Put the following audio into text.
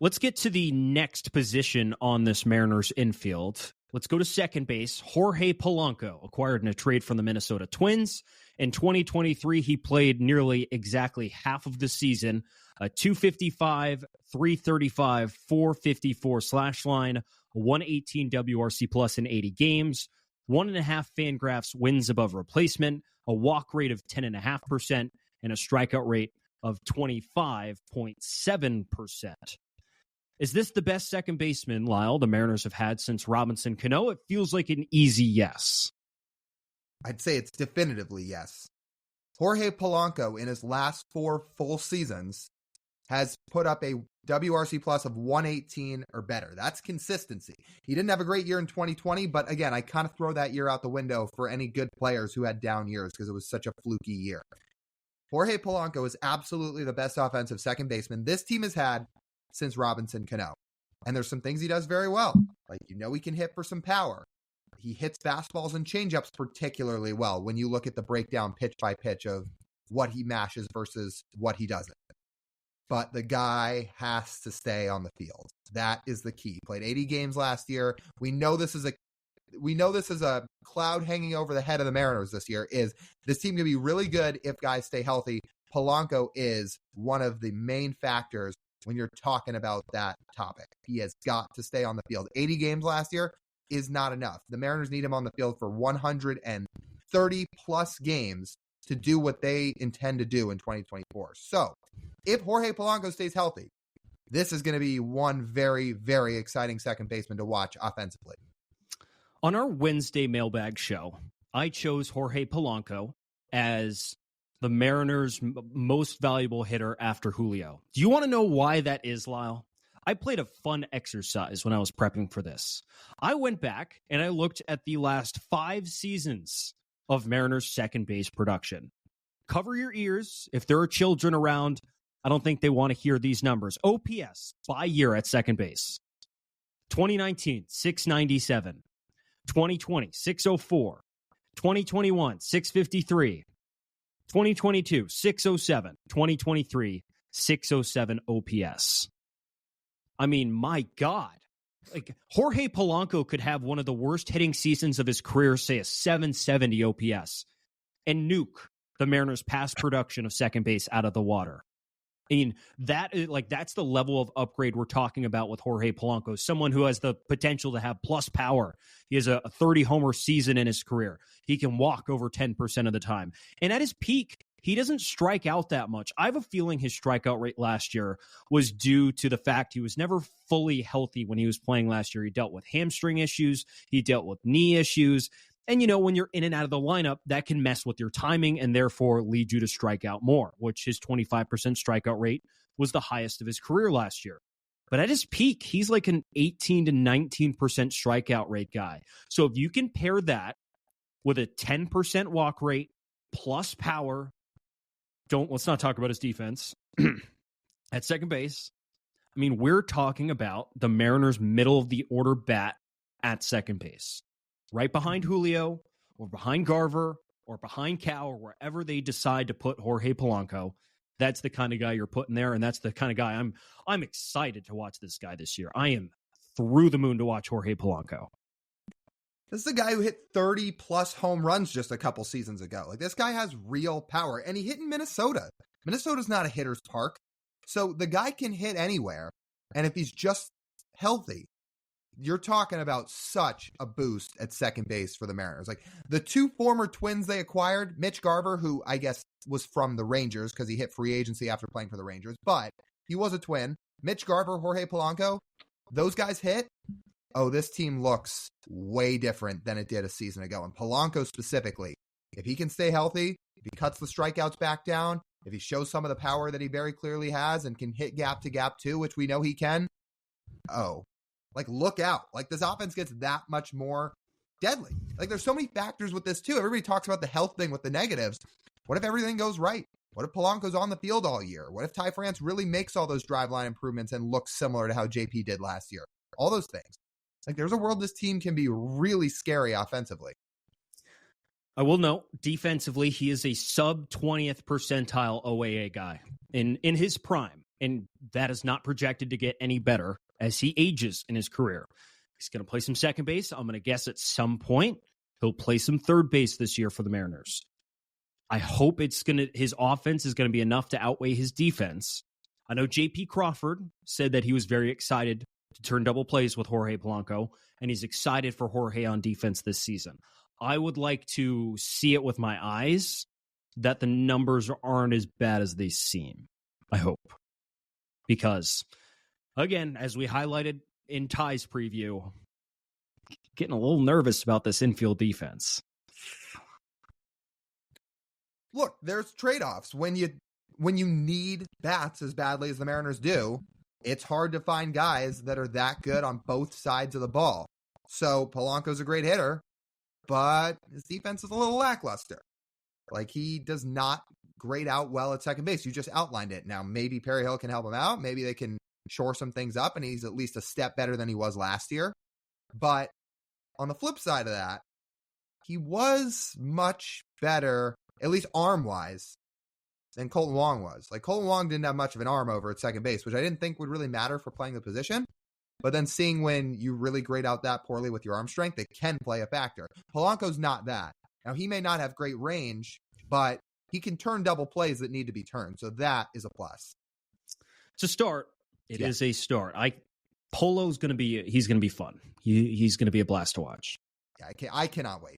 Let's get to the next position on this Mariners infield. Let's go to second base. Jorge Polanco, acquired in a trade from the Minnesota Twins. In 2023, he played nearly exactly half of the season. A 255, 335, 454 slash line, 118 WRC plus in 80 games, 1.5 Fangraphs wins above replacement, a walk rate of 10.5%, and a strikeout rate of 25.7%. Is this the best second baseman, Lyle, the Mariners have had since Robinson Cano? It feels like an easy yes. I'd say it's definitively yes. Jorge Polanco, in his last 4 full seasons, has put up a WRC plus of 118 or better. That's consistency. He didn't have a great year in 2020, but again, I kind of throw that year out the window for any good players who had down years because it was such a fluky year. Jorge Polanco is absolutely the best offensive second baseman this team has had since Robinson Cano. And there's some things he does very well. Like, he can hit for some power. He hits fastballs and changeups particularly well when you look at the breakdown pitch by pitch of what he mashes versus what he doesn't. But the guy has to stay on the field. That is the key. He played 80 games last year. We know this is a cloud hanging over the head of the Mariners this year. Is this team can be really good if guys stay healthy? Polanco is one of the main factors when you're talking about that topic. He has got to stay on the field. 80 games last year is not enough. The Mariners need him on the field for 130 plus games to do what they intend to do in 2024. So if Jorge Polanco stays healthy, this is going to be one very, very exciting second baseman to watch offensively. On our Wednesday mailbag show, I chose Jorge Polanco as the Mariners' most valuable hitter after Julio. Do you want to know why that is, Lyle? I played a fun exercise when I was prepping for this. I went back and I looked at the last 5 seasons of Mariners' second base production. Cover your ears. If there are children around, I don't think they want to hear these numbers. OPS by year at second base. 2019, 697. 2020, 604. 2021, 653. 2022, 607. 2023, 607 OPS. I mean, my God. Like, Jorge Polanco could have one of the worst hitting seasons of his career, say a 770 OPS, and nuke the Mariners' past production of second base out of the water. I mean, that's the level of upgrade we're talking about with Jorge Polanco, someone who has the potential to have plus power. He has a 30-homer season in his career. He can walk over 10% of the time. And at his peak, he doesn't strike out that much. I have a feeling his strikeout rate last year was due to the fact he was never fully healthy when he was playing last year. He dealt with hamstring issues. He dealt with knee issues. And, when you're in and out of the lineup, that can mess with your timing and therefore lead you to strike out more, which his 25% strikeout rate was the highest of his career last year. But at his peak, he's like an 18 to 19% strikeout rate guy. So if you can pair that with a 10% walk rate plus power, let's not talk about his defense at second base. I mean, we're talking about the Mariners' middle of the order bat at second base. Right behind Julio, or behind Garver, or behind Cal, or wherever they decide to put Jorge Polanco. That's the kind of guy you're putting there, and that's the kind of guy I'm excited to watch this guy this year. I am through the moon to watch Jorge Polanco. This is the guy who hit 30-plus home runs just a couple seasons ago. Like, this guy has real power, and he hit in Minnesota. Minnesota's not a hitter's park, so the guy can hit anywhere, and if he's just healthy, you're talking about such a boost at second base for the Mariners. Like, the 2 former Twins they acquired, Mitch Garver, who I guess was from the Rangers because he hit free agency after playing for the Rangers, but he was a Twin. Mitch Garver, Jorge Polanco, those guys hit. Oh, this team looks way different than it did a season ago. And Polanco specifically, if he can stay healthy, if he cuts the strikeouts back down, if he shows some of the power that he very clearly has and can hit gap to gap too, which we know he can, look out. Like, this offense gets that much more deadly. Like, there's so many factors with this too. Everybody talks about the health thing with the negatives. What if everything goes right? What if Polanco's on the field all year? What if Ty France really makes all those drive line improvements and looks similar to how JP did last year? All those things. Like, there's a world this team can be really scary offensively. I will note, defensively, he is a sub 20th percentile OAA guy in his prime. and that is not projected to get any better as he ages in his career. He's going to play some second base. I'm going to guess at some point he'll play some third base this year for the Mariners. I hope his offense is going to be enough to outweigh his defense. I know J.P. Crawford said that he was very excited to turn double plays with Jorge Polanco, and he's excited for Jorge on defense this season. I would like to see it with my eyes that the numbers aren't as bad as they seem. I hope. Because, again, as we highlighted in Ty's preview, getting a little nervous about this infield defense. Look, there's trade-offs. When you need bats as badly as the Mariners do, it's hard to find guys that are that good on both sides of the ball. So Polanco's a great hitter, but his defense is a little lackluster. Like, he does not grade out well at second base. You just outlined it. Now, maybe Perry Hill can help him out. Maybe they can shore some things up, and he's at least a step better than he was last year. But on the flip side of that, he was much better, at least arm-wise, than Colton Wong was. Like, Colton Wong didn't have much of an arm over at second base, which I didn't think would really matter for playing the position. But then seeing when you really grade out that poorly with your arm strength, it can play a factor. Polanco's not that. Now, he may not have great range, but he can turn double plays that need to be turned. So that is a plus. It's a start. It is a start. Polo's going to be, he's going to be fun. He's going to be a blast to watch. Yeah, I cannot wait.